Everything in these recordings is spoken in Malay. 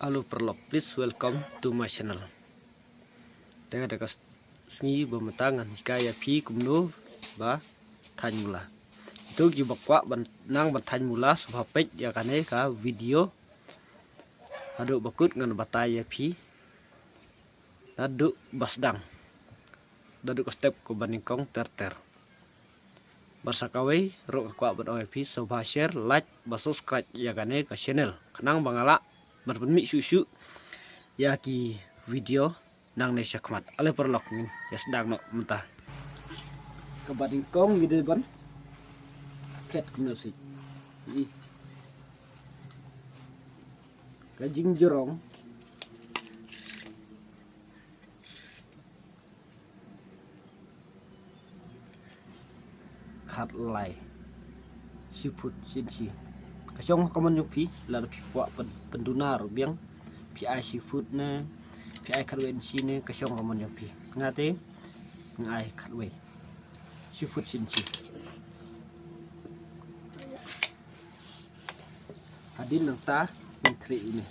Halo perlok, please welcome to my channel. Tengah ada sengi bemetangan kaya pi kumno ba than mula. Itu gibakwa nang bathan mula subhapek ya kane ka video aduk bakut ngan bataya pi aduk basdang daduk step ko baningkong ter Barsakawai ro kwa bat pi subha share like ba subscribe ya kane ka channel kanang bangala berpemi susu ya ki video nang ne syakmat ale perlok ni ya sedang no mentah kebaring kong gede ban ket kuno si kajing jerong khat lai siput sinsi kasong kaman yung pi lalu pi puak penduna rubiang pi ai seafood na pi ai khatwen si ne kasong kaman yung pi ngate ngai khatwe seafood sinsi hadin nang ta menteri ini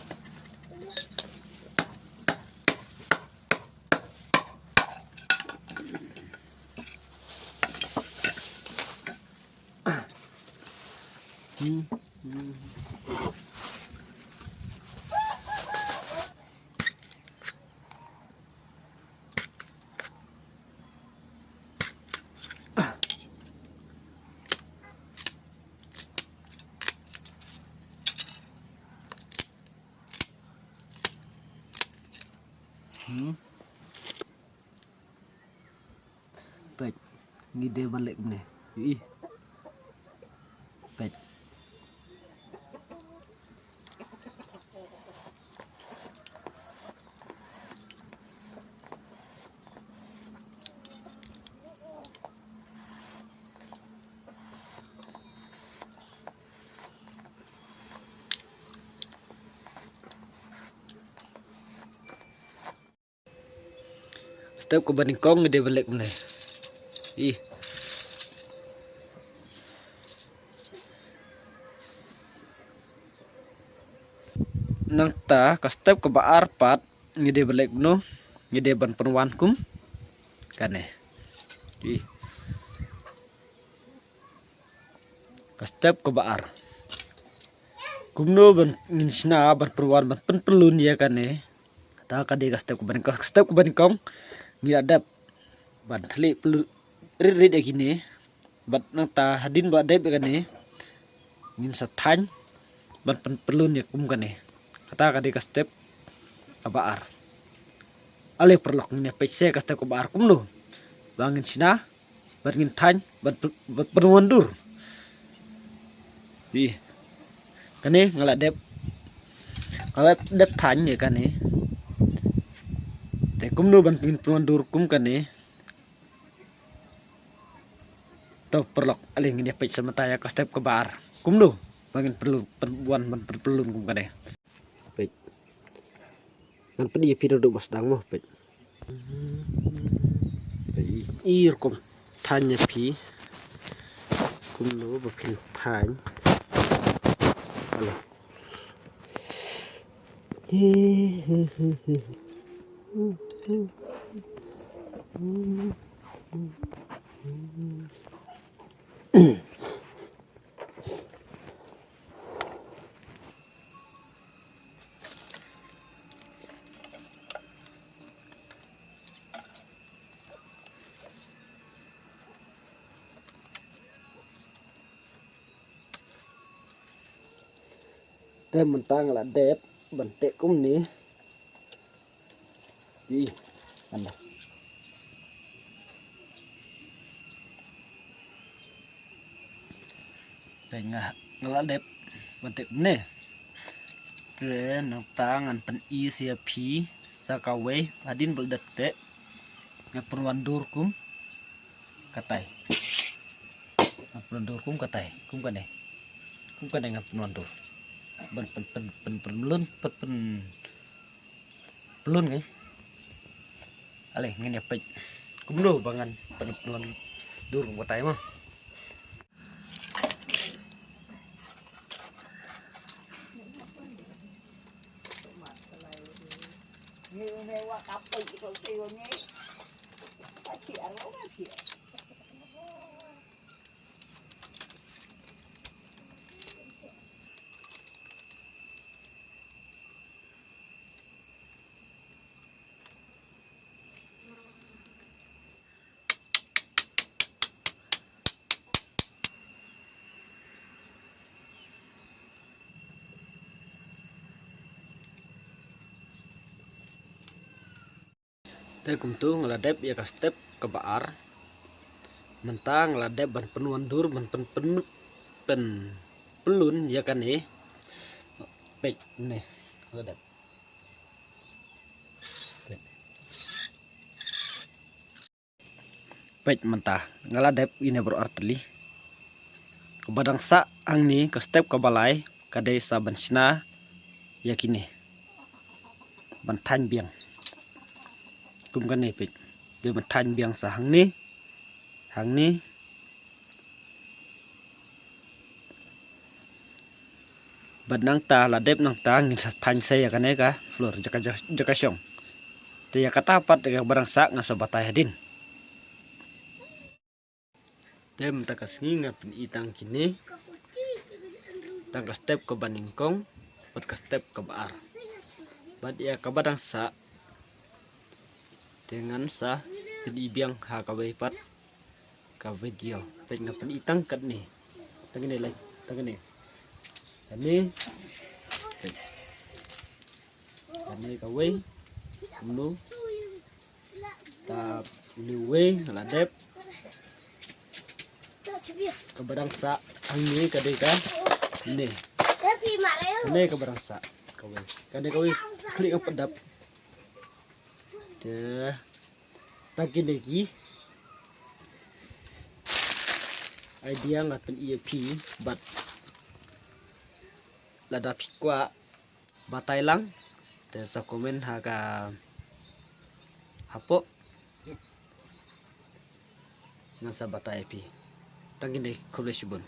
baik ngide balik ne baik step ke baningkong ngide balik ne nang ta ka step ke baar pat ngide balik no ngide ban penwan kum kane ka step ke baar kumno ban nginsna ban penwan ban penpelun ya kane ta ka de ka step ke baningkong ngi adap ban thli rit gini bat nang ta hadin ba dep kane ngin sa than ban penpelun ya kum kane kata kadi ka step kabaar ale perlok ni pece ka step kabaar kumno bangin sina bangin than bermundur kane ngala dep than ya kane te kumno bangin bermundur kum kane to perlok ale ngini pece sementara ka step kabaar kumno bangin perlu perbuan berpelun kum kane baik kan pedi pido do basdang mo baik ir kom tanya pi kum lo bapin tany ala tem mentang là đẹp bẩn tệ cũng ní đi ăn nào đây ngala đẹp bẩn tệ cũng nè rồi nó tangan pen isi pi sakawe adin beldet tệ ngaperwandur kum katai ngaperwandur kum katai kum kan ngaperwandur pen pelun pelun guys ale ngene pej kumno bangan pelun dur katai mah Teh kumtu ngeladep ya ka step ke baar. Mentang ngeladep ban penuan dur ban pen pelun ya kan nih. Pek nih ngeladep. Pek mentah ngeladep ini berarti ke badang sa ang ni ke step ke balai kadai sa ban sina ya kini. Ban tan biang. Kum kan nih pek. Dia ban tan biang sa hang ni. Hang ni bad nang ta ladep nang ta ngin sa tan saya kan ka flor jaka syong. Te ya katapat ya barang sa nga sa batay hadin. Tem takas ngingap itang kini. Tangka step ke baningkong, pat ka step ke baar. Bad ya ka badang sa dengan sa pedibiang ha ka pat ka video. Pet ngapan itang kat ni. Tangini like, tangini. Ini ini kawai nu ta liwe ladep ke badang sa ang ni kadai ka ini ke badang sa kawai klik ang pedap dah takin lagi idea ngapen EAP but lada pikwa batay lang te sa komen haga hapo nasa batay pi tangin de koblesibon.